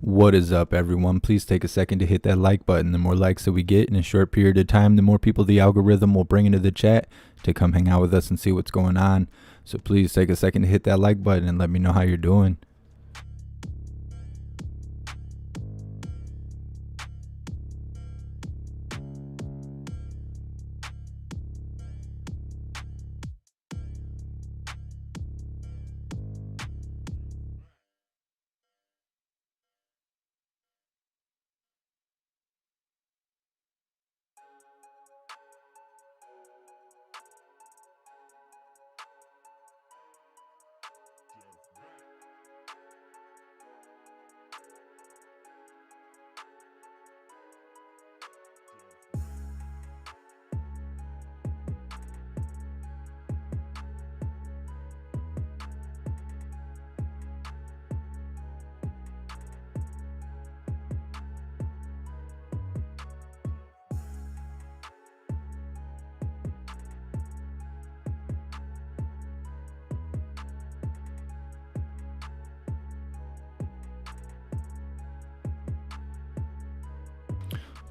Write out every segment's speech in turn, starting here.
What is up, everyone? Please take a second to hit that like button. The more likes that we get in a short period of time, the more people the algorithm will bring into the chat to come hang out with us and see what's going on. So please take a second to hit that like button and let me know how you're doing.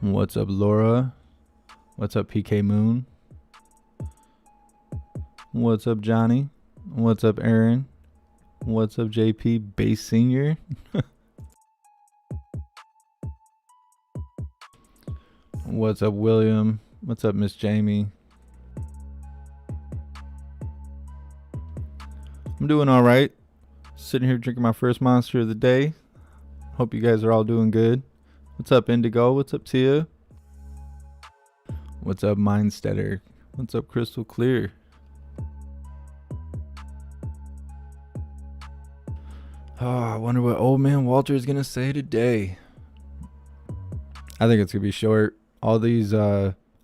What's up, Laura? What's up, PK Moon? What's up, Johnny? What's up, Aaron? What's up, JP Bass Senior? What's up, William? What's up, Miss Jamie? I'm doing all right. Sitting here drinking my first monster of the day. Hope you guys are all doing good. What's up, Indigo? What's up, Tia? What's up, Mindstetter? What's up, Crystal Clear? Oh, I wonder what old man Walter is gonna say today. I think it's gonna be short. All these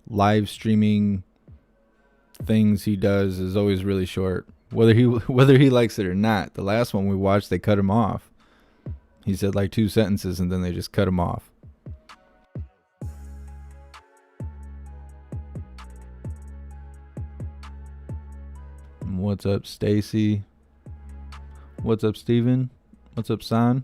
live streaming things he does is always really short. Whether he likes it or not. The last one we watched, they cut him off. He said like 2 sentences and then they just cut him off. What's up, Stacy? What's up, Steven? What's up, San?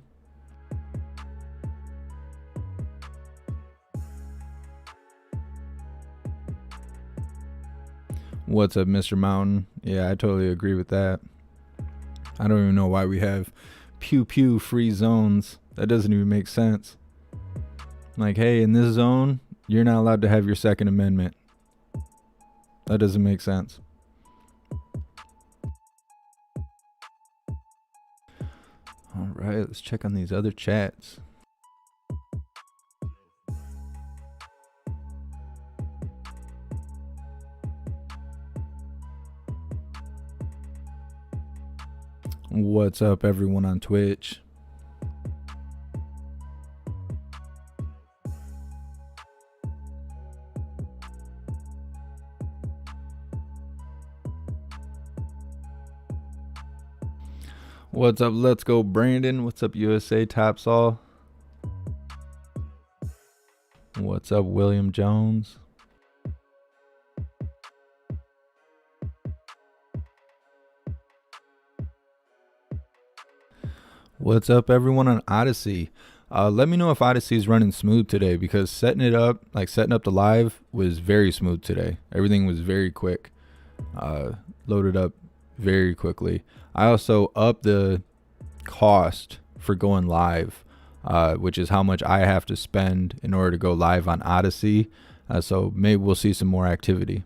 What's up, Mr. Mountain? Yeah, I totally agree with that. I don't even know why we have pew pew free zones. That doesn't even make sense. Like, hey, in this zone, you're not allowed to have your Second Amendment. That doesn't make sense. All right, let's check on these other chats. What's up, everyone on Twitch? What's up, Let's Go Brandon? What's up, USA Topsaw? What's up, William Jones? What's up, everyone on Odyssey? Let me know if Odyssey is running smooth today, because setting up the live was very smooth today. Everything was very quick. Loaded up very quickly. I also upped the cost for going live, which is how much I have to spend in order to go live on Odyssey. So maybe we'll see some more activity.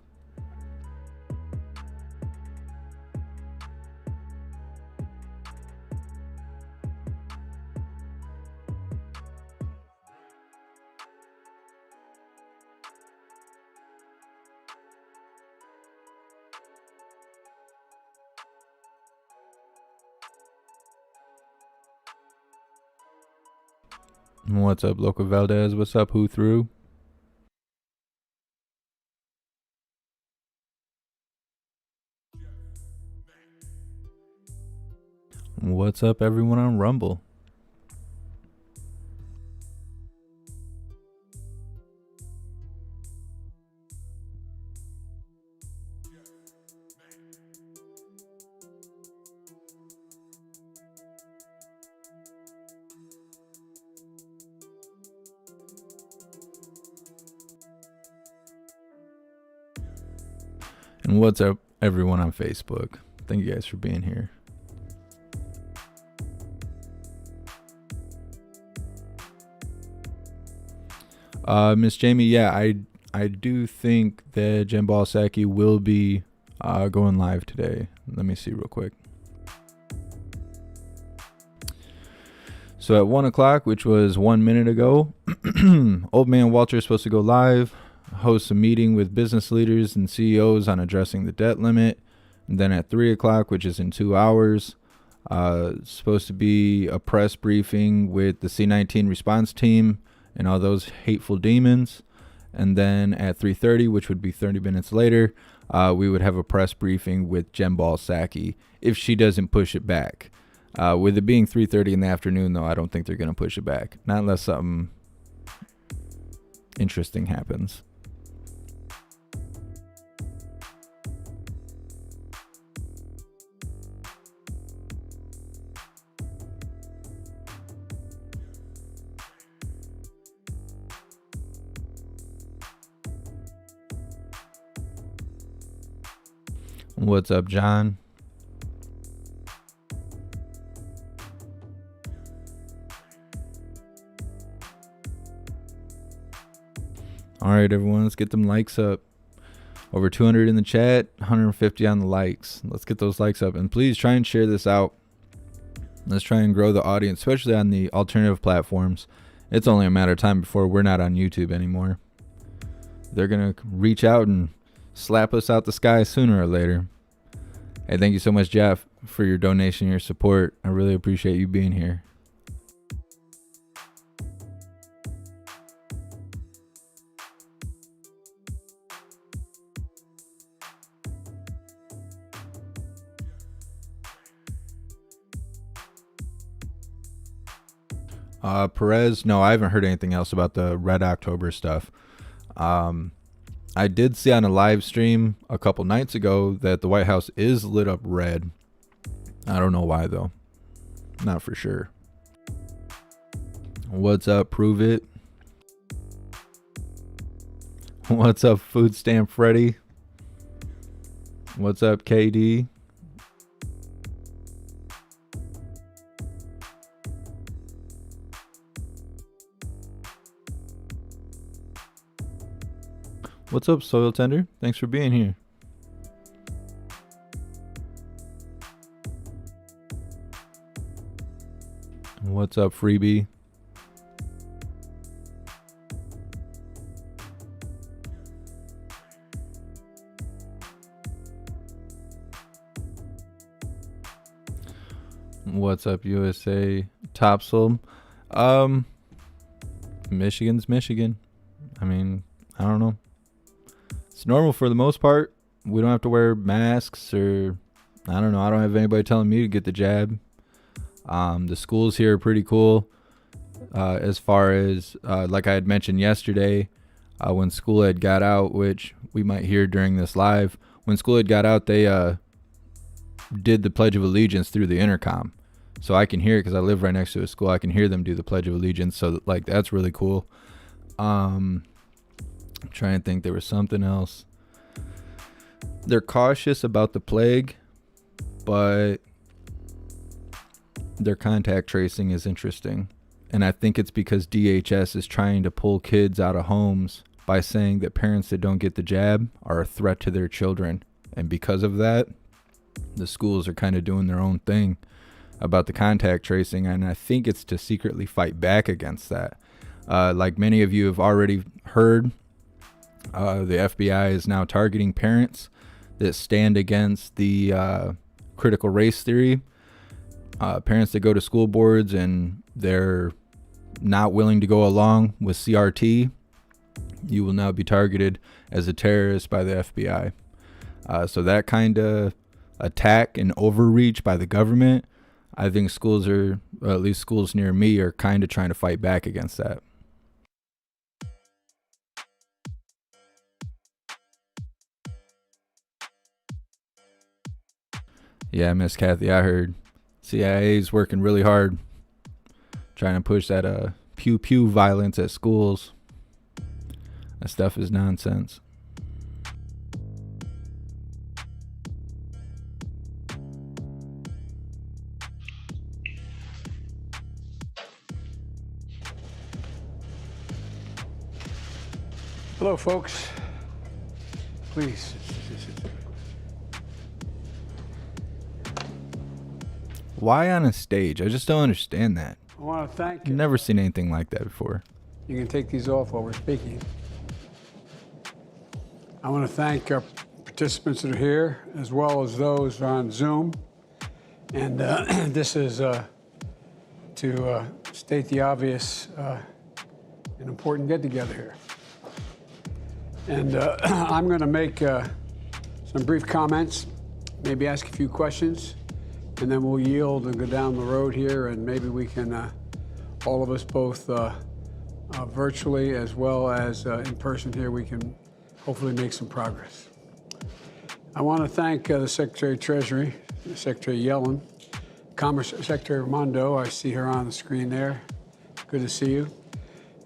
What's up, Loco Valdez? What's up, Who Through? What's up, everyone on Rumble? And what's up, everyone on Facebook? Thank you guys for being here. Miss Jamie, yeah, I do think that Jen Balsacki will be going live today. Let me see real quick. So at 1 o'clock, which was 1 minute ago, Old Man Walter is supposed to go live, host a meeting with business leaders and CEOs on addressing the debt limit. And then at 3 o'clock, which is in 2 hours, supposed to be a press briefing with the C-19 response team and all those hateful demons. And then at 3:30, which would be 30 minutes later, we would have a press briefing with Jen Balsacki if she doesn't push it back. With it being 3:30 in the afternoon, though, I don't think they're going to push it back. Not unless something interesting happens. What's up, John? All right, everyone, let's get them likes up. Over 200 in the chat, 150 on the likes. Let's get those likes up. And please try and share this out. Let's try and grow the audience, especially on the alternative platforms. It's only a matter of time before we're not on YouTube anymore. They're going to reach out and slap us out the sky sooner or later. Hey, thank you so much, Jeff, for your donation, your support. I really appreciate you being here. Perez, no, I haven't heard anything else about the Red October stuff. I did see on a live stream a couple nights ago that the White House is lit up red. I don't know why, though. Not for sure. What's up, Prove It? What's up, Food Stamp Freddy? What's up, KD? What's up, Soil Tender? Thanks for being here. What's up, Freebie? What's up, USA? Topsel? Michigan's Michigan. I mean, I don't know. It's normal for the most part. We don't have to wear masks, or I don't know. I don't have anybody telling me to get the jab. The schools here are pretty cool. As far as like I had mentioned yesterday, when school ed got out, which we might hear during this live, when school ed got out, they did the Pledge of Allegiance through the intercom. So I can hear it because I live right next to a school. I can hear them do the Pledge of Allegiance. So like that's really cool. I'm trying to think, there was something else. They're cautious about the plague, but their contact tracing is interesting. And I think it's because DHS is trying to pull kids out of homes by saying that parents that don't get the jab are a threat to their children. And because of that, the schools are kind of doing their own thing about the contact tracing. And I think it's to secretly fight back against that. Like many of you have already heard, the FBI is now targeting parents that stand against the critical race theory. Parents that go to school boards and they're not willing to go along with CRT, you will now be targeted as a terrorist by the FBI. So that kind of attack and overreach by the government, I think schools are, or at least schools near me, are kind of trying to fight back against that. Yeah, Miss Kathy, I heard CIA's working really hard trying to push that pew pew violence at schools. That stuff is nonsense. Hello, folks. Please. Why on a stage? I just don't understand that. I want to thank I've you. never seen anything like that before. You can take these off while we're speaking. I want to thank our participants that are here, as well as those on Zoom. And this is to state the obvious, an important get-together here. And I'm going to make some brief comments, maybe ask a few questions, and then we'll yield and go down the road here, and maybe we can, all of us, both virtually as well as in person here, we can hopefully make some progress. I want to thank the Secretary of Treasury, Secretary Yellen, Commerce Secretary Raimondo, I see her on the screen there. Good to see you.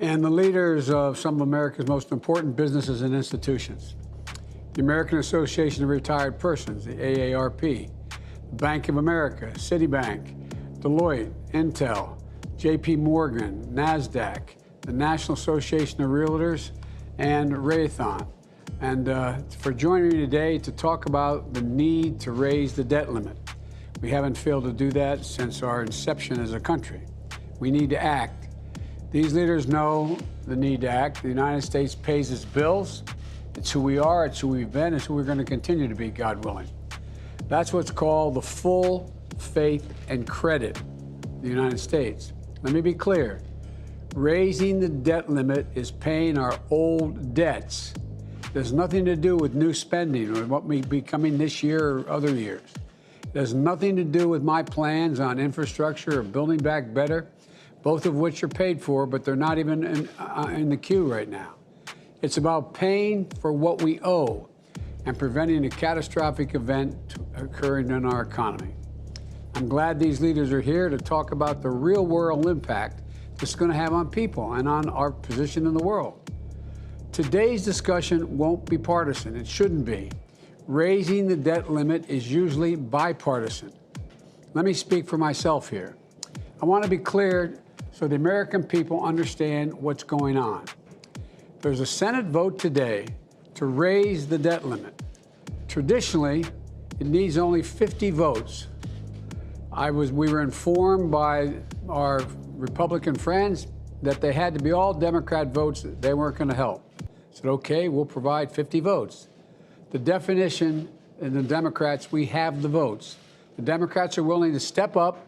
And the leaders of some of America's most important businesses and institutions. The American Association of Retired Persons, the AARP, Bank of America, Citibank, Deloitte, Intel, JP Morgan, NASDAQ, the National Association of Realtors, and Raytheon. And for joining me today to talk about the need to raise the debt limit. We haven't failed to do that since our inception as a country. We need to act. These leaders know the need to act. The United States pays its bills. It's who we are, it's who we've been, it's who we're going to continue to be, God willing. That's what's called the full faith and credit of the United States. Let me be clear. Raising the debt limit is paying our old debts. There's nothing to do with new spending or what may be coming this year or other years. It has nothing to do with my plans on infrastructure or building back better, both of which are paid for, but they're not even in the queue right now. It's about paying for what we owe and preventing a catastrophic event occurring in our economy. I'm glad these leaders are here to talk about the real world impact this is going to have on people and on our position in the world. Today's discussion won't be partisan. It shouldn't be. Raising the debt limit is usually bipartisan. Let me speak for myself here. I want to be clear so the American people understand what's going on. There's a Senate vote today to raise the debt limit. Traditionally, it needs only 50 votes. We were informed by our Republican friends that they had to be all Democrat votes. They weren't going to help. I said, okay, we'll provide 50 votes. The definition in the Democrats, we have the votes. The Democrats are willing to step up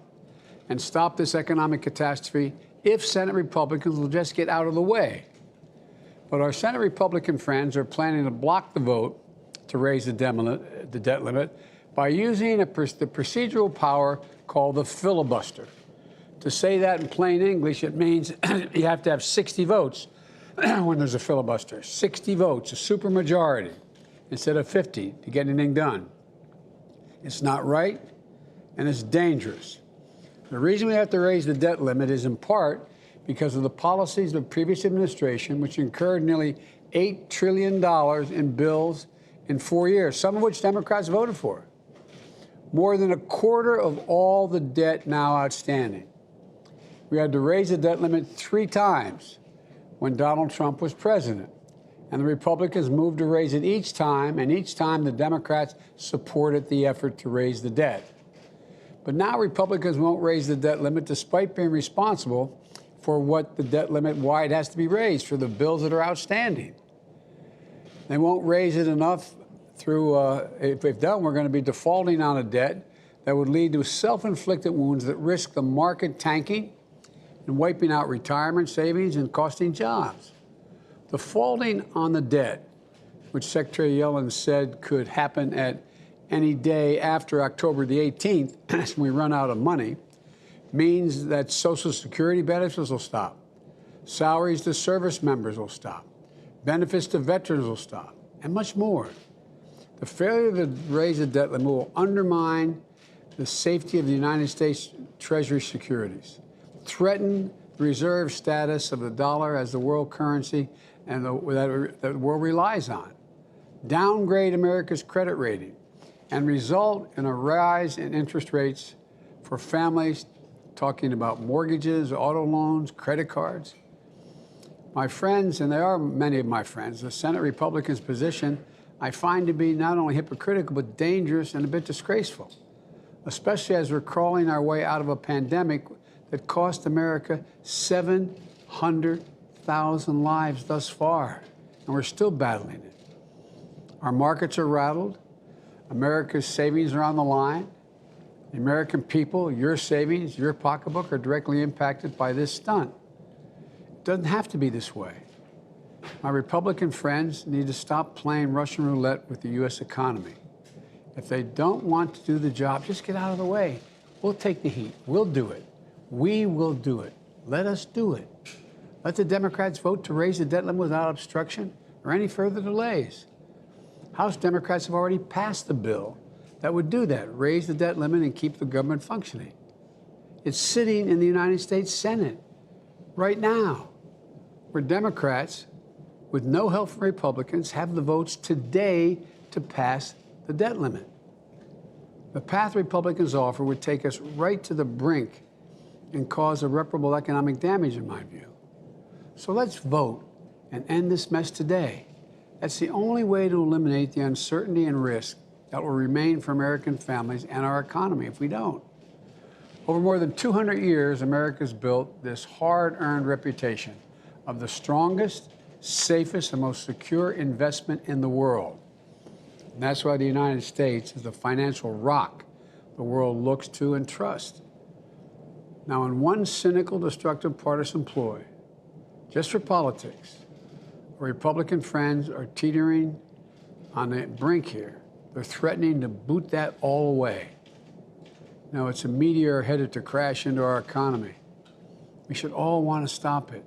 and stop this economic catastrophe if Senate Republicans will just get out of the way. But our Senate Republican friends are planning to block the vote to raise the debt limit by using the procedural power called the filibuster. To say that in plain English, it means you have to have 60 votes when there's a filibuster. 60 votes, a supermajority, instead of 50 to get anything done. It's not right, and it's dangerous. The reason we have to raise the debt limit is in part because of the policies of the previous administration, which incurred nearly $8 trillion in bills in 4 years, some of which Democrats voted for. More than a quarter of all the debt now outstanding. We had to raise the debt limit 3 times when Donald Trump was president. And the Republicans moved to raise it each time, and each time the Democrats supported the effort to raise the debt. But now Republicans won't raise the debt limit despite being responsible for what the debt limit, why it has to be raised for the bills that are outstanding. They won't raise it enough through, if done, we're going to be defaulting on a debt that would lead to self-inflicted wounds that risk the market tanking and wiping out retirement savings and costing jobs. Defaulting on the debt, which Secretary Yellen said could happen at any day after October the 18th, when we run out of money, means that Social Security benefits will stop. Salaries to service members will stop. Benefits to veterans will stop, and much more. The failure to raise the debt limit will undermine the safety of the United States Treasury securities, threaten the reserve status of the dollar as the world currency and that the world relies on, downgrade America's credit rating, and result in a rise in interest rates for families, talking about mortgages, auto loans, credit cards. My friends, and there are many of my friends, the Senate Republicans' position I find to be not only hypocritical, but dangerous and a bit disgraceful, especially as we're crawling our way out of a pandemic that cost America 700,000 lives thus far, and we're still battling it. Our markets are rattled. America's savings are on the line. The American people, your savings, your pocketbook are directly impacted by this stunt. It doesn't have to be this way. My Republican friends need to stop playing Russian roulette with the U.S. economy. If they don't want to do the job, just get out of the way. We'll take the heat. We'll do it. We will do it. Let us do it. Let the Democrats vote to raise the debt limit without obstruction or any further delays. House Democrats have already passed the bill that would do that, raise the debt limit and keep the government functioning. It's sitting in the United States Senate right now, where Democrats, with no help from Republicans, have the votes today to pass the debt limit. The path Republicans offer would take us right to the brink and cause irreparable economic damage, in my view. So let's vote and end this mess today. That's the only way to eliminate the uncertainty and risk that will remain for American families and our economy if we don't. Over more than 200 years, America's built this hard-earned reputation of the strongest, safest, and most secure investment in the world. And that's why the United States is the financial rock the world looks to and trusts. Now, in one cynical, destructive partisan ploy, just for politics, our Republican friends are teetering on the brink here. They're threatening to boot that all away. Now, it's a meteor headed to crash into our economy. We should all want to stop it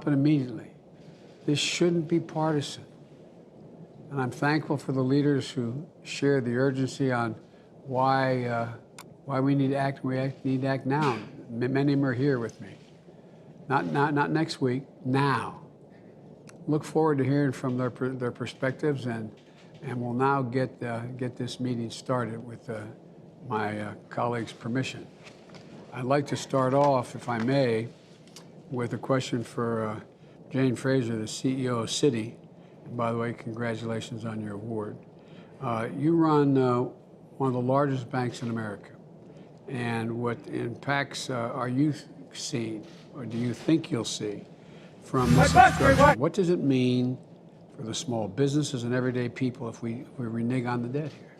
immediately. This shouldn't be partisan. And I'm thankful for the leaders who share the urgency on why we need to act. We need to act now. Many of them are here with me. Not next week. Now. Look forward to hearing from their perspectives, and we'll now get this meeting started with my colleagues' permission. I'd like to start off, if I may, with a question for Jane Fraser, the CEO of Citi. And by the way, congratulations on your award. You run one of the largest banks in America. And what impacts are you seeing, or do you think you'll see, from this obstruction? What does it mean for the small businesses and everyday people if we renege on the debt here?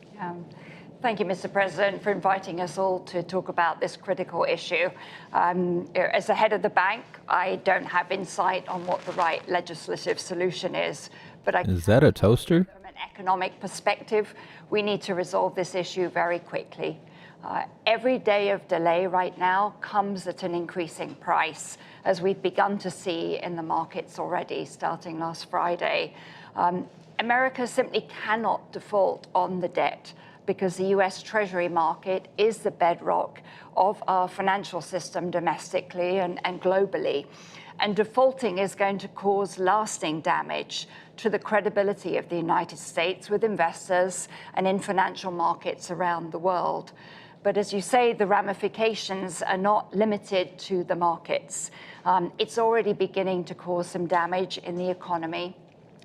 Thank you, Mr. President, for inviting us all to talk about this critical issue. As the head of the bank, I don't have insight on what the right legislative solution is. But Is that a toaster? From an economic perspective, we need to resolve this issue very quickly. Every day of delay right now comes at an increasing price, as we've begun to see in the markets already, starting last Friday. America simply cannot default on the debt, because the U.S. Treasury market is the bedrock of our financial system domestically and globally. And defaulting is going to cause lasting damage to the credibility of the United States with investors and in financial markets around the world. But as you say, the ramifications are not limited to the markets. It's already beginning to cause some damage in the economy.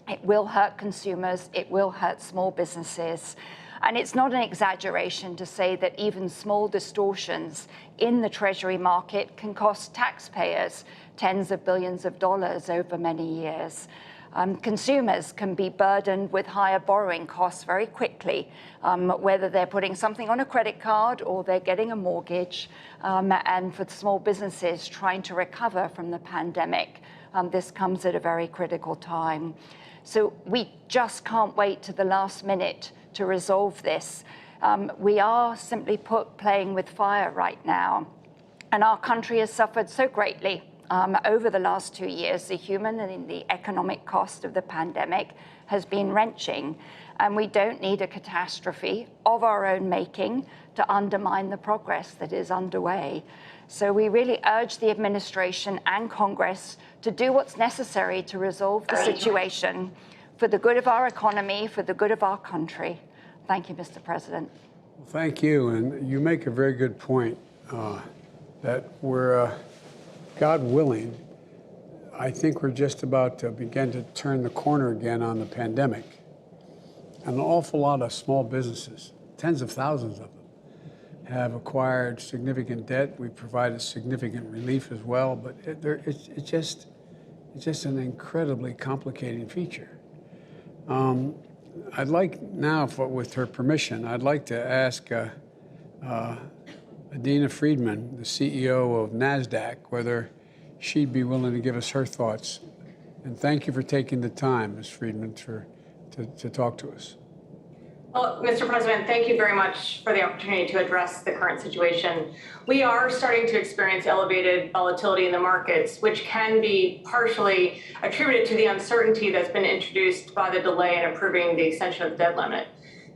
It will hurt consumers. It will hurt small businesses. And it's not an exaggeration to say that even small distortions in the Treasury market can cost taxpayers tens of billions of dollars over many years. Consumers can be burdened with higher borrowing costs very quickly, whether they're putting something on a credit card or they're getting a mortgage. And for small businesses trying to recover from the pandemic, this comes at a very critical time. So we just can't wait to the last minute to resolve this. We are, simply put, playing with fire right now. And our country has suffered so greatly over the last 2 years. The human and the economic cost of the pandemic has been wrenching. And we don't need a catastrophe of our own making to undermine the progress that is underway. So we really urge the administration and Congress to do what's necessary to resolve the situation for the good of our economy, for the good of our country. Thank you, Mr. President. Well, thank you. And you make a very good point that we're, God willing, I think we're just about to begin to turn the corner again on the pandemic. An awful lot of small businesses, tens of thousands of them, have acquired significant debt. We've provided significant relief as well, but it's just an incredibly complicating feature. I'd like now, with her permission, I'd like to ask Adina Friedman, the CEO of NASDAQ, whether she'd be willing to give us her thoughts. And thank you for taking the time, Ms. Friedman, to talk to us. Well, Mr. President, thank you very much for the opportunity to address the current situation. We are starting to experience elevated volatility in the markets, which can be partially attributed to the uncertainty that's been introduced by the delay in approving the extension of the debt limit.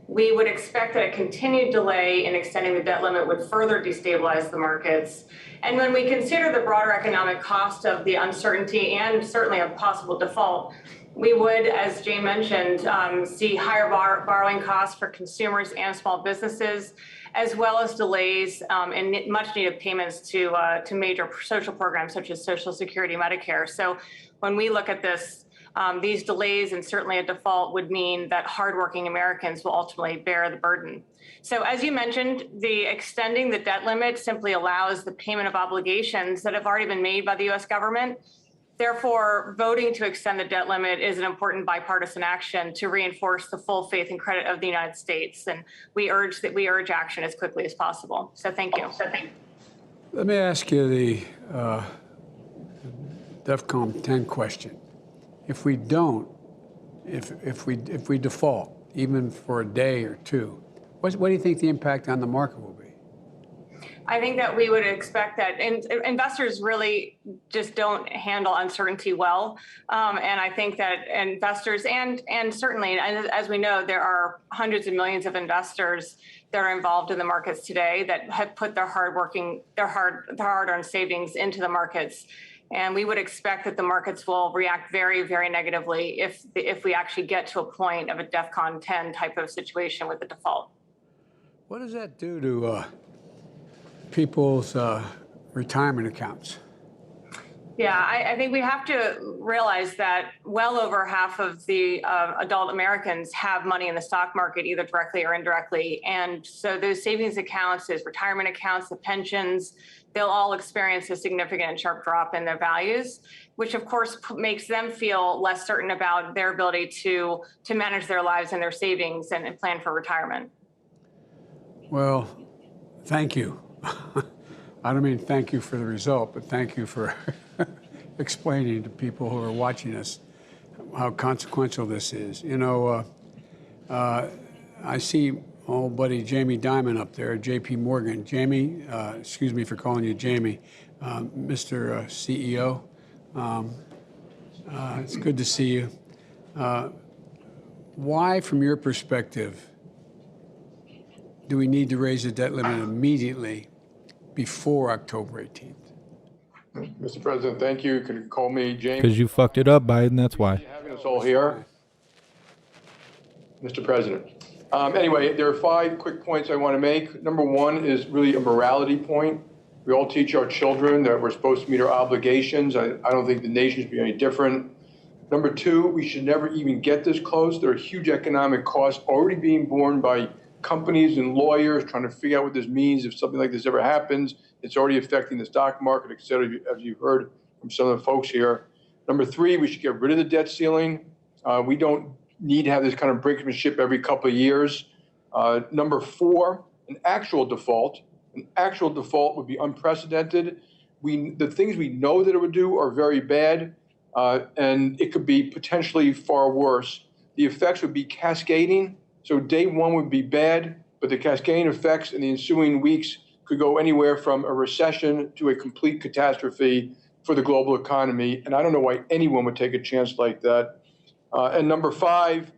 We would expect that a continued delay in extending the debt limit would further destabilize the markets. And when we consider the broader economic cost of the uncertainty and certainly a possible default, we would, as Jane mentioned, see higher borrowing costs for consumers and small businesses, as well as delays in much needed payments to major social programs such as Social Security, Medicare. So when we look at this, these delays and certainly a default would mean that hardworking Americans will ultimately bear the burden. So as you mentioned, the extending the debt limit simply allows the payment of obligations that have already been made by the U.S. government. Therefore, voting to extend the debt limit is an important bipartisan action to reinforce the full faith and credit of the United States. And we urge action as quickly as possible. So thank you. Let me ask you the DEFCON 10 question. If we don't, if we default, even for a day or two, what do you think the impact on the market will be? I think that we would expect that investors really just don't handle uncertainty well. And I think that investors and certainly, as we know, there are hundreds of millions of investors that are involved in the markets today that have put their hard-earned savings into the markets. And we would expect that the markets will react very, very negatively if we actually get to a point of a DEFCON 10 type of situation with the default. What does that do to people's retirement accounts? Yeah, I think we have to realize that well over half of the adult Americans have money in the stock market, either directly or indirectly. And so those savings accounts, those retirement accounts, the pensions, they'll all experience a significant and sharp drop in their values, which of course makes them feel less certain about their ability to manage their lives and their savings and plan for retirement. Well, thank you. I don't mean thank you for the result, but thank you for explaining to people who are watching us how consequential this is. You know, I see old buddy Jamie Dimon up there, J.P. Morgan. Jamie, excuse me for calling you Jamie, Mr. CEO. It's good to see you. Why, from your perspective, do we need to raise the debt limit immediately before October 18th? Mr. President, thank you. You can call me James. Because you fucked it up, Biden, that's why. Having us all here. Mr. President. Anyway, there are 5 quick points I want to make. Number 1 is really a morality point. We all teach our children that we're supposed to meet our obligations. I don't think the nation should be any different. Number 2, we should never even get this close. There are huge economic costs already being borne by companies and lawyers trying to figure out what this means if something like this ever happens. It's already affecting the stock market, et cetera, as you've heard from some of the folks here. Number 3, we should get rid of the debt ceiling. We don't need to have this kind of brinkmanship every couple of years. Number 4, an actual default. An actual default would be unprecedented. The things we know that it would do are very bad, and it could be potentially far worse. The effects would be cascading. So day 1 would be bad, but the cascading effects in the ensuing weeks could go anywhere from a recession to a complete catastrophe for the global economy. And I don't know why anyone would take a chance like that. And number 5,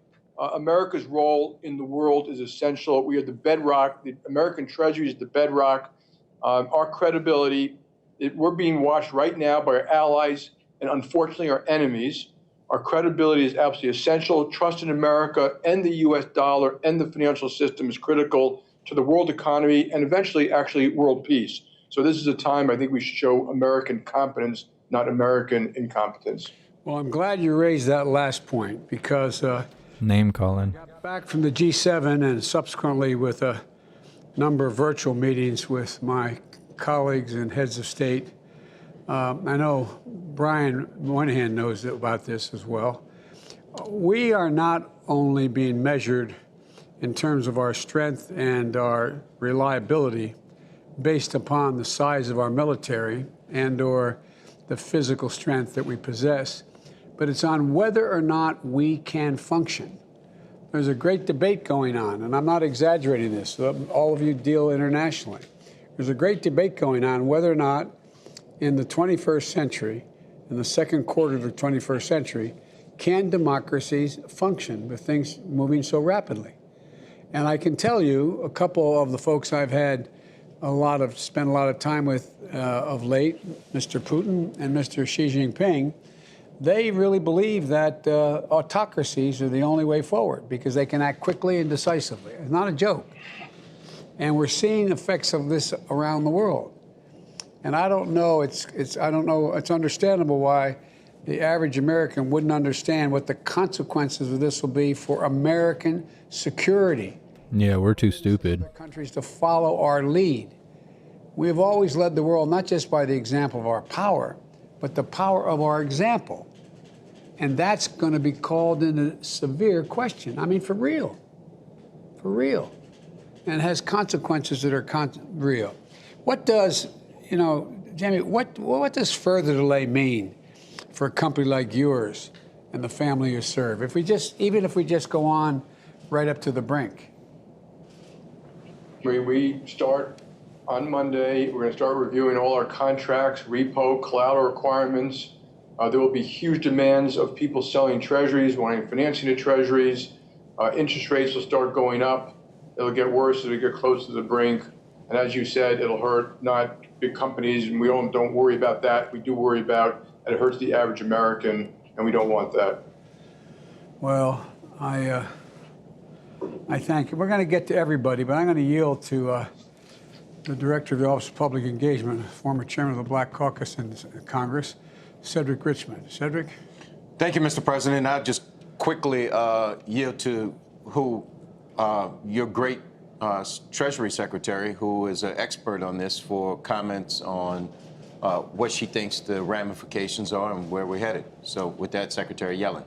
America's role in the world is essential. We are the bedrock. The American Treasury is the bedrock. Our credibility, we're being watched right now by our allies and unfortunately our enemies. Our credibility is absolutely essential. Trust in America and the U.S. dollar and the financial system is critical to the world economy and eventually actually world peace. So this is a time I think we should show American competence, not American incompetence. Well, I'm glad you raised that last point because Name calling. back from the G7 and subsequently with a number of virtual meetings with my colleagues and heads of state. I know Brian Moynihan knows about this as well. We are not only being measured in terms of our strength and our reliability based upon the size of our military and or the physical strength that we possess, but it's on whether or not we can function. There's a great debate going on, and I'm not exaggerating this. All of you deal internationally. There's a great debate going on whether or not in the 21st century, in the second quarter of the 21st century, can democracies function with things moving so rapidly? And I can tell you, a couple of the folks I've had spent a lot of time with of late, Mr. Putin and Mr. Xi Jinping, they really believe that autocracies are the only way forward because they can act quickly and decisively. It's not a joke. And we're seeing effects of this around the world. And I don't know, it's understandable why the average American wouldn't understand what the consequences of this will be for American security. Yeah, we're too stupid. Countries to follow our lead. We have always led the world not just by the example of our power, but the power of our example. And that's going to be called into severe question. I mean, for real. For real. And it has consequences that are real. What does, Jamie, what does further delay mean for a company like yours and the family you serve? Even if we just go on right up to the brink. We start on Monday. We're going to start reviewing all our contracts, repo, collateral requirements. There will be huge demands of people selling treasuries, wanting financing to treasuries. Interest rates will start going up. It'll get worse as we get close to the brink. And as you said, it'll hurt not big companies, and we don't worry about that. We do worry about that it hurts the average American, and we don't want that. Well, I thank you. We're going to get to everybody, but I'm going to yield to the Director of the Office of Public Engagement, former Chairman of the Black Caucus in Congress, Cedric Richmond. Cedric? Thank you, Mr. President. I'll just quickly yield to your great Treasury Secretary, who is an expert on this, for comments on what she thinks the ramifications are and where we're headed. So with that, Secretary Yellen.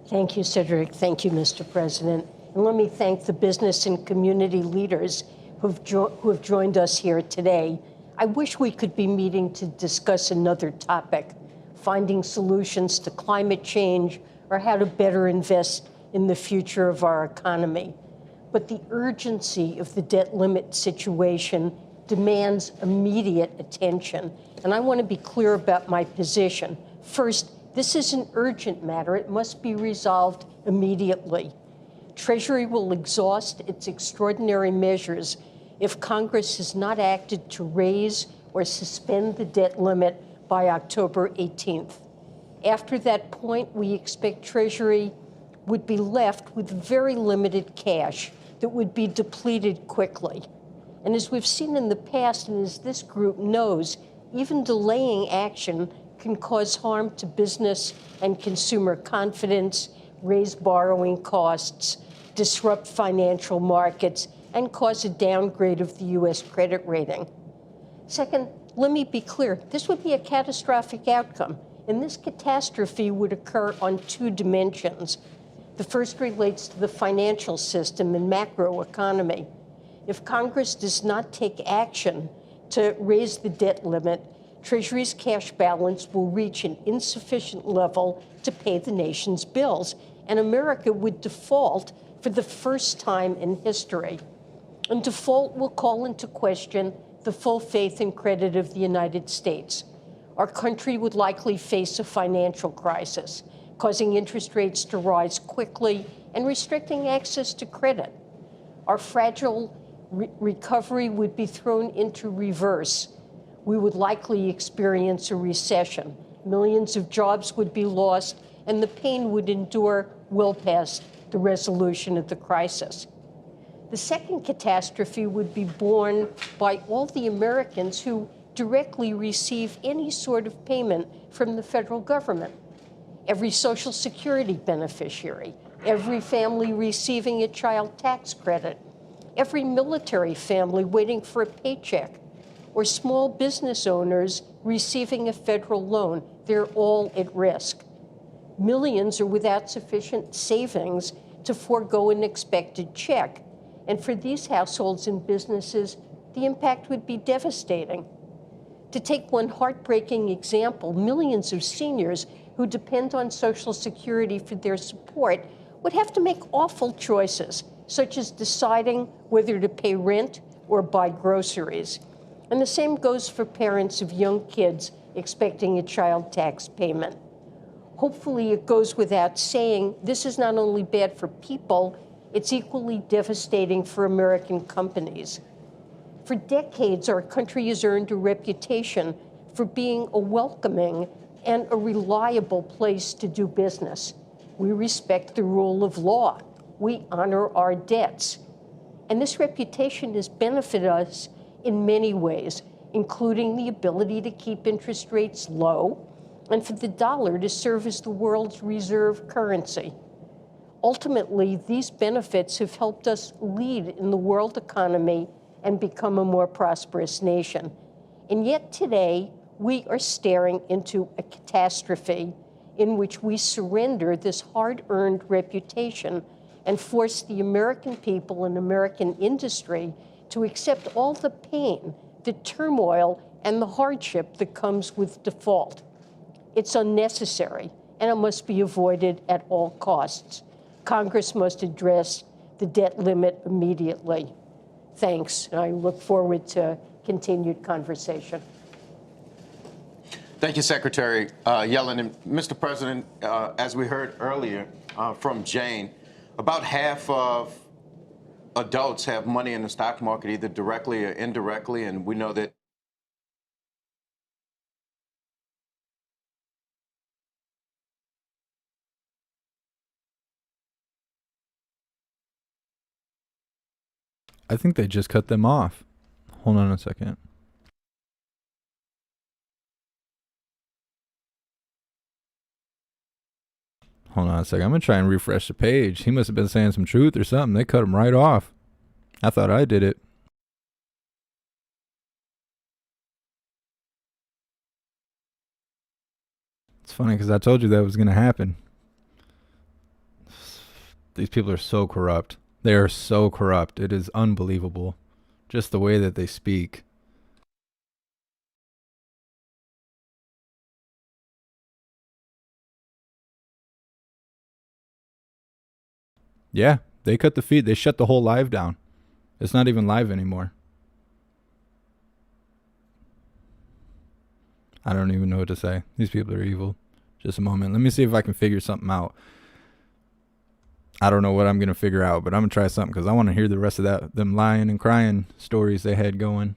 Thank you, Cedric. Thank you, Mr. President. And let me thank the business and community leaders who have joined us here today. I wish we could be meeting to discuss another topic, finding solutions to climate change or how to better invest in the future of our economy. But the urgency of the debt limit situation demands immediate attention. And I want to be clear about my position. First, this is an urgent matter. It must be resolved immediately. Treasury will exhaust its extraordinary measures if Congress has not acted to raise or suspend the debt limit by October 18th. After that point, we expect Treasury would be left with very limited cash that would be depleted quickly. And as we've seen in the past, and as this group knows, even delaying action can cause harm to business and consumer confidence, raise borrowing costs, disrupt financial markets, and cause a downgrade of the U.S. credit rating. Second, let me be clear, this would be a catastrophic outcome, and this catastrophe would occur on two dimensions. The first relates to the financial system and macroeconomy. If Congress does not take action to raise the debt limit, Treasury's cash balance will reach an insufficient level to pay the nation's bills, and America would default for the first time in history. And default will call into question the full faith and credit of the United States. Our country would likely face a financial crisis, causing interest rates to rise quickly and restricting access to credit. Our fragile recovery would be thrown into reverse. We would likely experience a recession. Millions of jobs would be lost, and the pain would endure well past the resolution of the crisis. The second catastrophe would be borne by all the Americans who directly receive any sort of payment from the federal government. Every Social Security beneficiary, every family receiving a child tax credit, every military family waiting for a paycheck, or small business owners receiving a federal loan, they're all at risk. Millions are without sufficient savings to forego an expected check. And for these households and businesses, the impact would be devastating. To take one heartbreaking example, millions of seniors who depend on Social Security for their support would have to make awful choices, such as deciding whether to pay rent or buy groceries. And the same goes for parents of young kids expecting a child tax payment. Hopefully, it goes without saying, this is not only bad for people, it's equally devastating for American companies. For decades, our country has earned a reputation for being a welcoming and a reliable place to do business. We respect the rule of law. We honor our debts. And this reputation has benefited us in many ways, including the ability to keep interest rates low and for the dollar to serve as the world's reserve currency. Ultimately, these benefits have helped us lead in the world economy and become a more prosperous nation. And yet today, we are staring into a catastrophe in which we surrender this hard-earned reputation and force the American people and American industry to accept all the pain, the turmoil, and the hardship that comes with default. It's unnecessary, and it must be avoided at all costs. Congress must address the debt limit immediately. Thanks. I look forward to continued conversation. Thank you, Secretary Yellen. And Mr. President, as we heard earlier from Jane, about half of adults have money in the stock market, either directly or indirectly, and we know that I think they just cut them off. Hold on a second. Hold on a second. I'm going to try and refresh the page. He must have been saying some truth or something. They cut him right off. I thought I did it. It's funny because I told you that was going to happen. These people are so corrupt. They are so corrupt. It is unbelievable. Just the way that they speak. Yeah, they cut the feed. They shut the whole live down. It's not even live anymore. I don't even know what to say. These people are evil. Just a moment. Let me see if I can figure something out. I don't know what I'm going to figure out, but I'm going to try something because I want to hear the rest of them lying and crying stories they had going.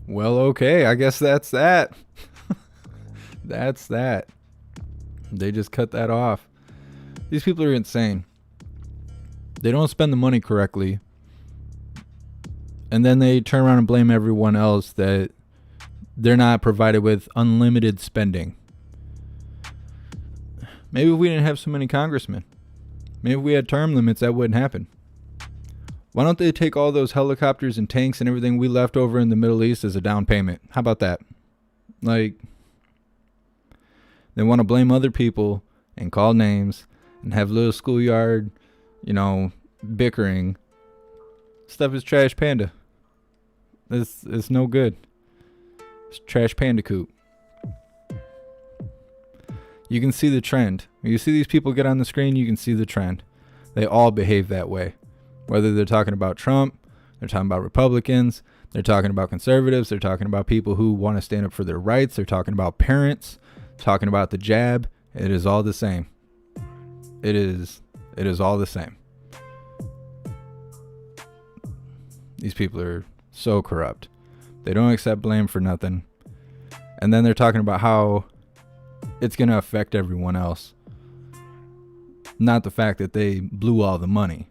Well, okay. I guess that's that. That's that. They just cut that off. These people are insane. They don't spend the money correctly. And then they turn around and blame everyone else that they're not provided with unlimited spending. Maybe if we didn't have so many congressmen. Maybe if we had term limits, that wouldn't happen. Why don't they take all those helicopters and tanks and everything we left over in the Middle East as a down payment? How about that? Like, they want to blame other people and call names and have little schoolyard, bickering. Stuff is trash panda. It's no good. It's trash panda coop. You can see the trend. When you see these people get on the screen, you can see the trend. They all behave that way. Whether they're talking about Trump, they're talking about Republicans, They're talking about conservatives. They're talking about people who want to stand up for their rights. They're talking about parents, talking about the jab. It is all the same. It is all the same. These people are so corrupt. They don't accept blame for nothing. And then they're talking about how it's going to affect everyone else. Not the fact that they blew all the money.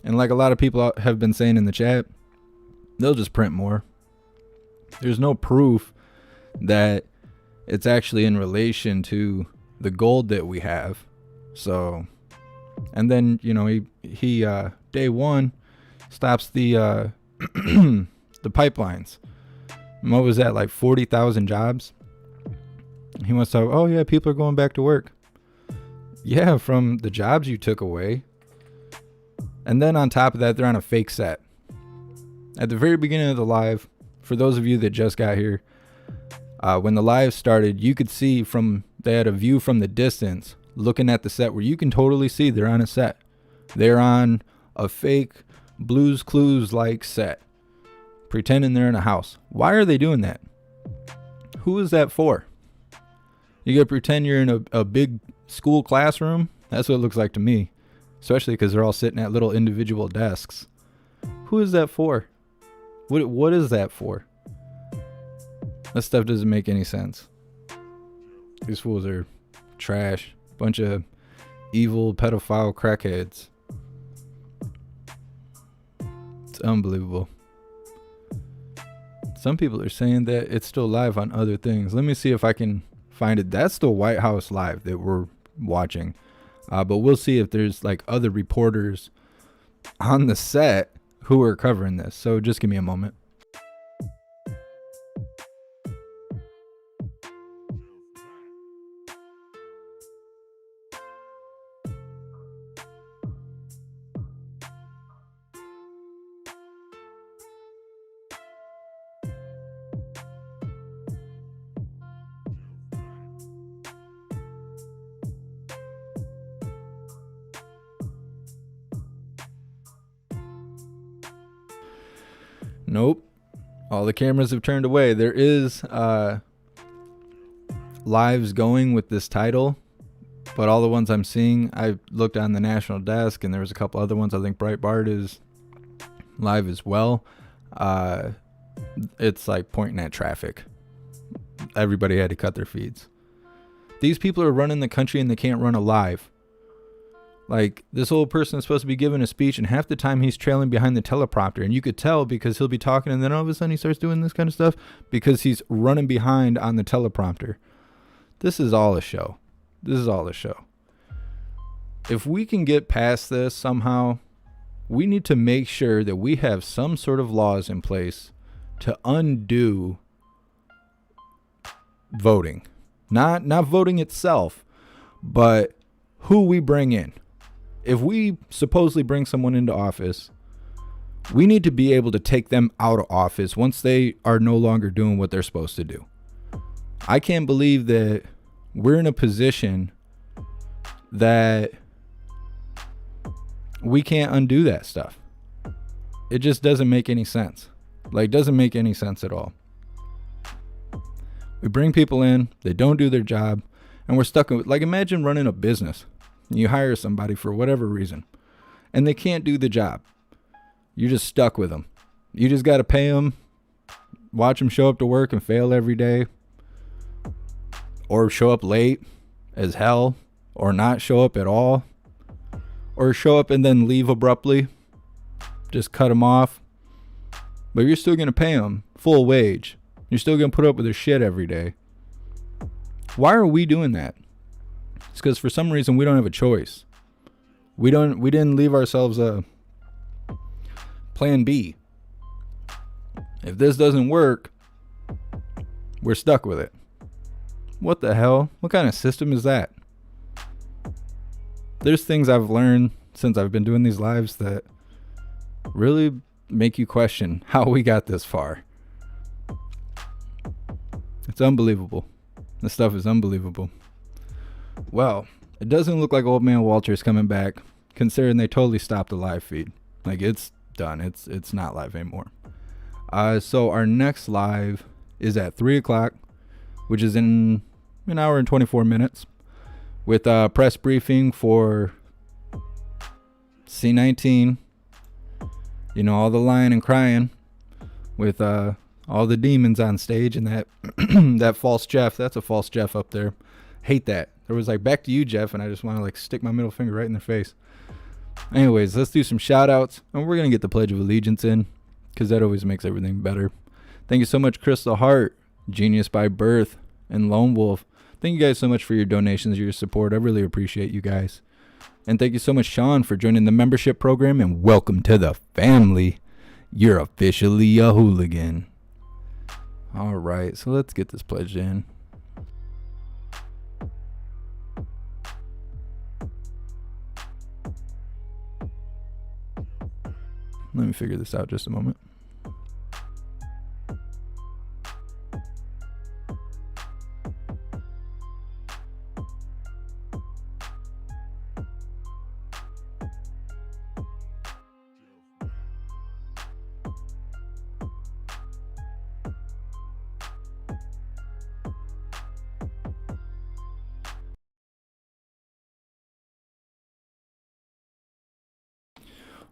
And like a lot of people have been saying in the chat, they'll just print more. There's no proof that it's actually in relation to the gold that we have. So, and then, you know, he day one stops the the pipelines. And what was that, like 40,000 jobs? He wants to, oh yeah, people are going back to work. Yeah, from the jobs you took away. And then on top of that, they're on a fake set. At the very beginning of the live, for those of you that just got here, when the live started, you could see they had a view from the distance looking at the set where you can totally see they're on a set. They're on a fake Blue's Clues like set, pretending they're in a house. Why are they doing that? Who is that for? You gotta pretend you're in a big school classroom? That's what it looks like to me. Especially because they're all sitting at little individual desks. Who is that for? What is that for? That stuff doesn't make any sense. These fools are trash. Bunch of evil pedophile crackheads. It's unbelievable. Some people are saying that it's still live on other things. Let me see if I can find it. That's the White House live that we're watching. But we'll see if there's like other reporters on the set who are covering this. So just give me a moment. Nope. All the cameras have turned away. There is lives going with this title, but all the ones I'm seeing, I looked on the national desk and there was a couple other ones. I think Breitbart is live as well. It's like pointing at traffic. Everybody had to cut their feeds. These people are running the country and they can't run a live. Like, this old person is supposed to be giving a speech, and half the time he's trailing behind the teleprompter. And you could tell because he'll be talking, and then all of a sudden he starts doing this kind of stuff because he's running behind on the teleprompter. This is all a show. This is all a show. If we can get past this somehow, we need to make sure that we have some sort of laws in place to undo voting. Not voting itself, but who we bring in. If we supposedly bring someone into office, we need to be able to take them out of office once they are no longer doing what they're supposed to do. I can't believe that we're in a position that we can't undo that stuff. It just doesn't make any sense. Like, doesn't make any sense at all. We bring people in, they don't do their job, and we're stuck with, like, imagine running a business. You hire somebody for whatever reason, and they can't do the job. You're just stuck with them. You just got to pay them, watch them show up to work and fail every day, or show up late as hell, or not show up at all, or show up and then leave abruptly. Just cut them off. But you're still going to pay them full wage. You're still going to put up with their shit every day. Why are we doing that? It's because for some reason we don't have a choice. We didn't leave ourselves a plan B. If this doesn't work, we're stuck with it. What the hell? What kind of system is that? There's things I've learned since I've been doing these lives that really make you question how we got this far. It's unbelievable. This stuff is unbelievable. Well, it doesn't look like Old Man Walter's coming back, considering they totally stopped the live feed. Like, done. It's not live anymore. So our next live is at 3 o'clock, which is in an hour and 24 minutes, with a press briefing for C-19. You know, all the lying and crying with all the demons on stage, and that that false Jeff. That's a false Jeff up there. Hate that. There was like, back to you, Jeff, and I just want to like stick my middle finger right in their face. Anyways, let's do some shout outs, and we're gonna get the Pledge of Allegiance in, because that always makes everything better. Thank you so much, Crystal Hart, Genius by Birth, and Lone Wolf. Thank you guys so much for your donations, your support. I really appreciate you guys. And thank you so much, Sean, for joining the membership program, and welcome to the family. You're officially a hooligan. All right, so let's get this pledge in. Let me figure this out just a moment.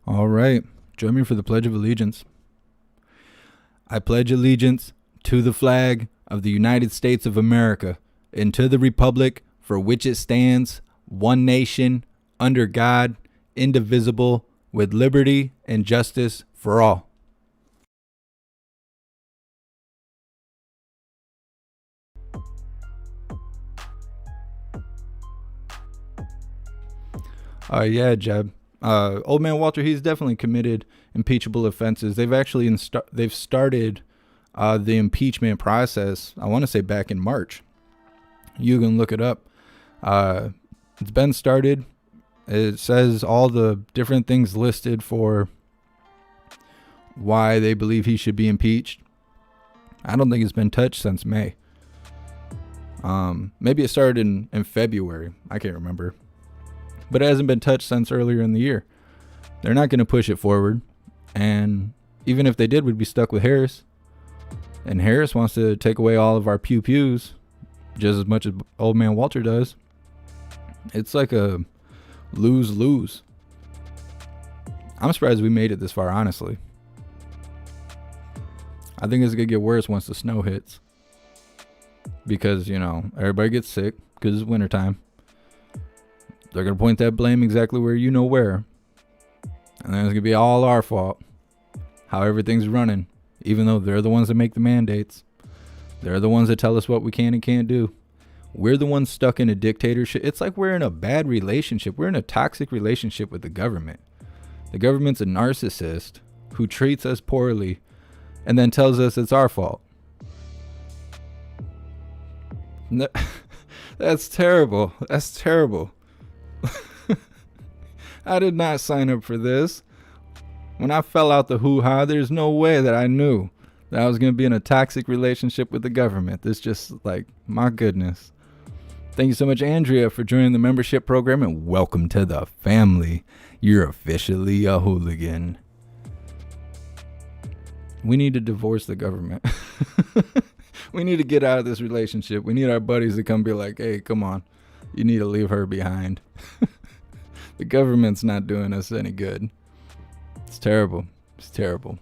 All right, join me for the Pledge of Allegiance. I pledge allegiance to the flag of the United States of America and to the republic for which it stands, one nation, under God, indivisible, with liberty and justice for all. Yeah, Jeb. Old man Walter, he's definitely committed impeachable offenses. They've actually they've started the impeachment process. I want to say back in March. You can look it up. It's been started. It says all the different things listed for why they believe he should be impeached. I don't think it's been touched since May. Maybe it started in February. I can't remember. But it hasn't been touched since earlier in the year. They're not going to push it forward. And even if they did, we'd be stuck with Harris. And Harris wants to take away all of our pew-pews just as much as old man Walter does. It's like a lose-lose. I'm surprised we made it this far, honestly. I think it's going to get worse once the snow hits. Because, you know, everybody gets sick because it's wintertime. They're going to point that blame exactly where you know where. And then it's going to be all our fault. How everything's running. Even though they're the ones that make the mandates. They're the ones that tell us what we can and can't do. We're the ones stuck in a dictatorship. It's like we're in a bad relationship. We're in a toxic relationship with the government. The government's a narcissist who treats us poorly and then tells us it's our fault. That's terrible. That's terrible. I did not sign up for this. When I fell out the hoo-ha, there's no way that I knew that I was going to be in a toxic relationship with the government. This just like, my goodness. Thank you so much, Andrea, for joining the membership program, and welcome to the family. You're officially a hooligan. We need to divorce the government. We need to get out of this relationship. We need our buddies to come be like, hey, come on. You need to leave her behind. The government's not doing us any good. It's terrible. It's terrible.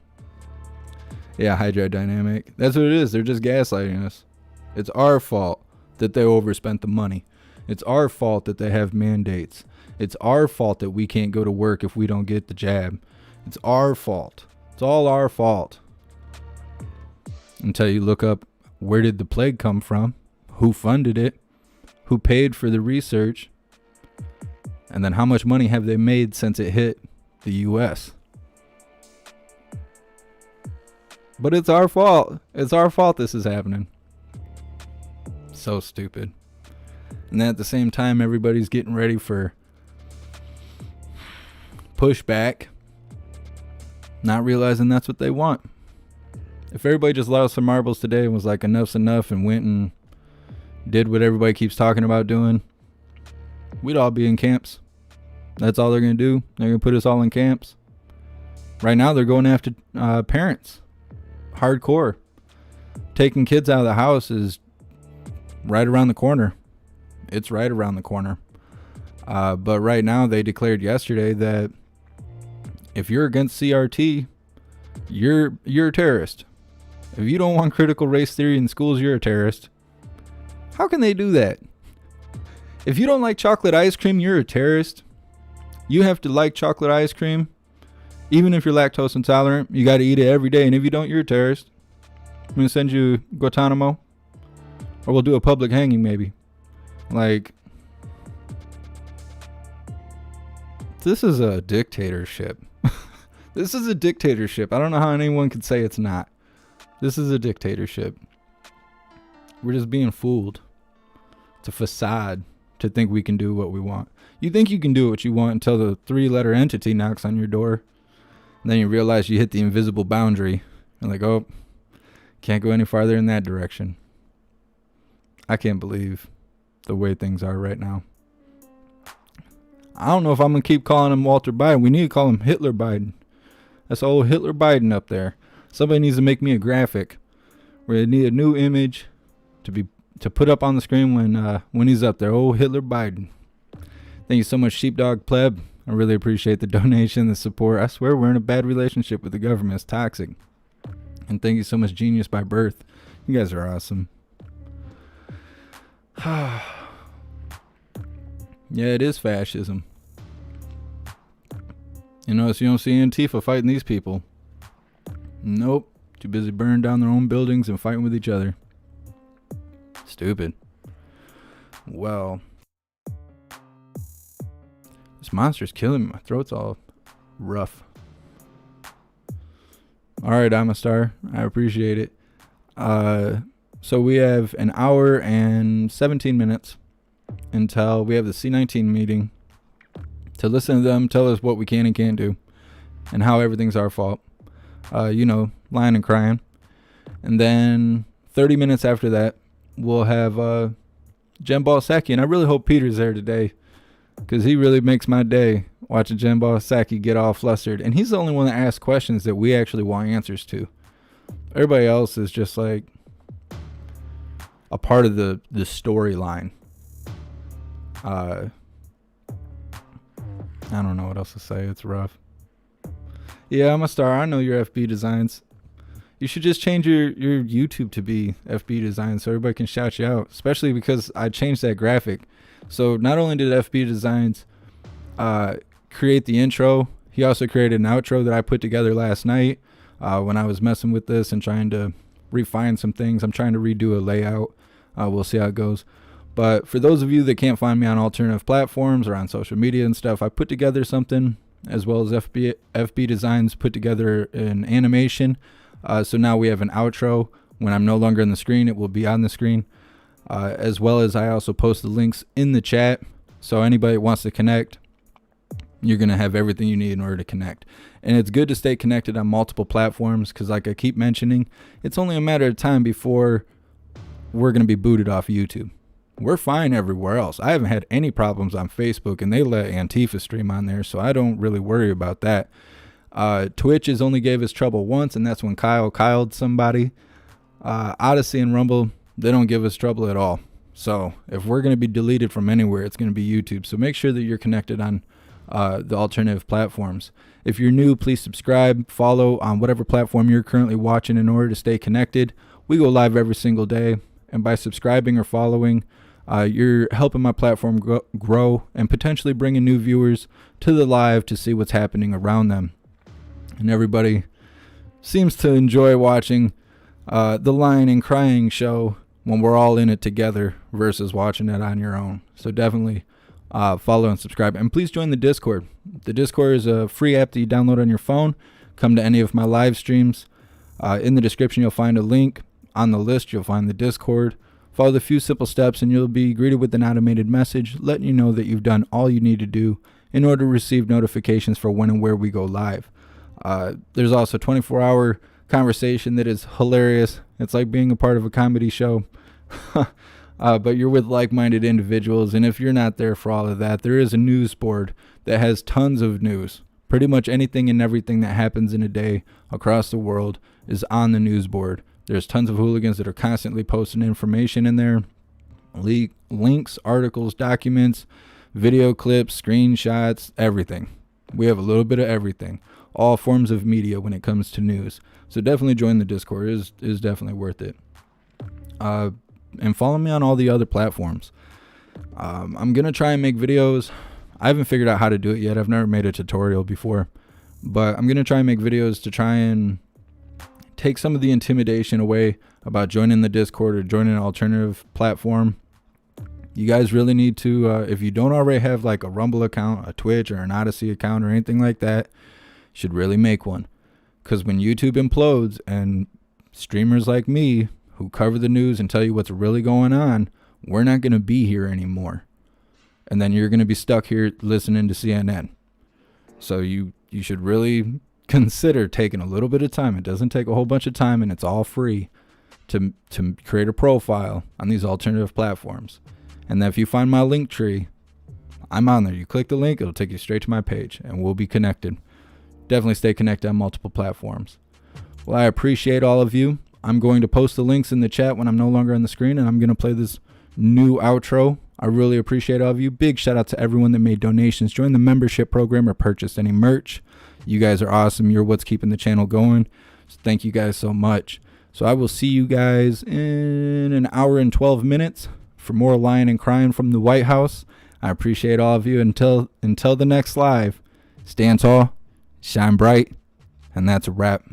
Yeah, hydrodynamic. That's what it is. They're just gaslighting us. It's our fault that they overspent the money. It's our fault that they have mandates. It's our fault that we can't go to work if we don't get the jab. It's our fault. It's all our fault. Until you look up, where did the plague come from? Who funded it? Who paid for the research? And then how much money have they made since it hit the U.S.? But it's our fault. It's our fault this is happening. So stupid. And then at the same time, everybody's getting ready for pushback, not realizing that's what they want. If everybody just lost some marbles today and was like, enough's enough, and went and did what everybody keeps talking about doing, we'd all be in camps. That's all they're going to do. They're going to put us all in camps. Right now, they're going after parents. Hardcore. Taking kids out of the house is right around the corner. It's right around the corner. But right now, they declared yesterday that if you're against CRT, you're a terrorist. If you don't want critical race theory in schools, you're a terrorist. How can they do that? If you don't like chocolate ice cream, you're a terrorist. You have to like chocolate ice cream. Even if you're lactose intolerant, you got to eat it every day. And if you don't, you're a terrorist. I'm going to send you Guantanamo. Or we'll do a public hanging, maybe. Like, this is a dictatorship. This is a dictatorship. I don't know how anyone could say it's not. This is a dictatorship. We're just being fooled. It's a facade to think we can do what we want. You think you can do what you want until the 3-letter entity knocks on your door. And then you realize you hit the invisible boundary. You're like, oh, can't go any farther in that direction. I can't believe the way things are right now. I don't know if I'm going to keep calling him Walter Biden. We need to call him Hitler Biden. That's old Hitler Biden up there. Somebody needs to make me a graphic where they need a new image to put up on the screen when he's up there. Old Hitler Biden. Thank you so much, Sheepdog Pleb. I really appreciate the donation, the support. I swear we're in a bad relationship with the government. It's toxic. And thank you so much, Genius by Birth. You guys are awesome. Yeah, it is fascism. You notice you don't see Antifa fighting these people. Nope. Too busy burning down their own buildings and fighting with each other. Stupid. Well, this monster's killing me. My throat's all rough. All right, I'm a star. I appreciate it. So we have an hour and 17 minutes until we have the C19 meeting to listen to them tell us what we can and can't do and how everything's our fault. Lying and crying. And then 30 minutes after that, we'll have Jen Balsacki. And I really hope Peter's there today because he really makes my day watching Jen Balsacki get all flustered. And he's the only one that asks questions that we actually want answers to. Everybody else is just like a part of the storyline. I don't know what else to say. It's rough. Yeah, I'm a star. I know your FB designs. You should just change your YouTube to be FB Designs so everybody can shout you out, especially because I changed that graphic. So not only did FB Designs create the intro, he also created an outro that I put together last night when I was messing with this and trying to refine some things. I'm trying to redo a layout. We'll see how it goes. But for those of you that can't find me on alternative platforms or on social media and stuff, I put together something, as well as FB Designs put together an animation. So now we have an outro. When I'm no longer on the screen, it will be on the screen. As well as I also post the links in the chat. So anybody that wants to connect, you're going to have everything you need in order to connect. And it's good to stay connected on multiple platforms because, like I keep mentioning, it's only a matter of time before we're going to be booted off YouTube. We're fine everywhere else. I haven't had any problems on Facebook, and they let Antifa stream on there, so I don't really worry about that. Twitch has only gave us trouble once, and that's when Kyle'd somebody. Odyssey and Rumble, they don't give us trouble at all. So if we're going to be deleted from anywhere, it's going to be YouTube. So make sure that you're connected on the alternative platforms. If you're new, please subscribe, follow on whatever platform you're currently watching in order to stay connected. We go live every single day, and by subscribing or following, you're helping my platform grow and potentially bringing new viewers to the live to see what's happening around them. And everybody seems to enjoy watching the lying and crying show when we're all in it together versus watching it on your own. So definitely follow and subscribe. And please join the Discord. The Discord is a free app that you download on your phone. Come to any of my live streams. In the description, you'll find a link. On the list, you'll find the Discord. Follow the few simple steps and you'll be greeted with an automated message letting you know that you've done all you need to do in order to receive notifications for when and where we go live. There's also a 24-hour conversation that is hilarious. It's like being a part of a comedy show, but you're with like-minded individuals. And if you're not there for all of that, there is a news board that has tons of news, Pretty much anything and everything that happens in a day across the world is on the news board. There's tons of hooligans that are constantly posting information in there. Links, articles, documents, video clips, screenshots, everything. We have a little bit of everything. All forms of media when it comes to news. So definitely join the Discord. It is definitely worth it. And follow me on all the other platforms. I'm going to try and make videos. I haven't figured out how to do it yet. I've never made a tutorial before. But I'm going to try and make videos to try and take some of the intimidation away about joining the Discord or joining an alternative platform. You guys really need to, if you don't already have like a Rumble account, a Twitch, or an Odyssey account or anything like that, you should really make one. Because when YouTube implodes and streamers like me who cover the news and tell you what's really going on, we're not going to be here anymore. And then you're going to be stuck here listening to CNN. So you should really consider taking a little bit of time. It doesn't take a whole bunch of time, and it's all free to create a profile on these alternative platforms. And then if you find my link tree, I'm on there. You click the link, it'll take you straight to my page, and we'll be connected. Definitely stay connected on multiple platforms. Well, I appreciate all of you. I'm going to post the links in the chat when I'm no longer on the screen, and I'm going to play this new outro. I really appreciate all of you. Big shout out to everyone that made donations, joined the membership program, or purchased any merch. You guys are awesome. You're what's keeping the channel going. So thank you guys so much. So I will see you guys in an hour and 12 minutes for more lying and crying from the White House. I appreciate all of you. Until the next live, stand tall, shine bright, and that's a wrap.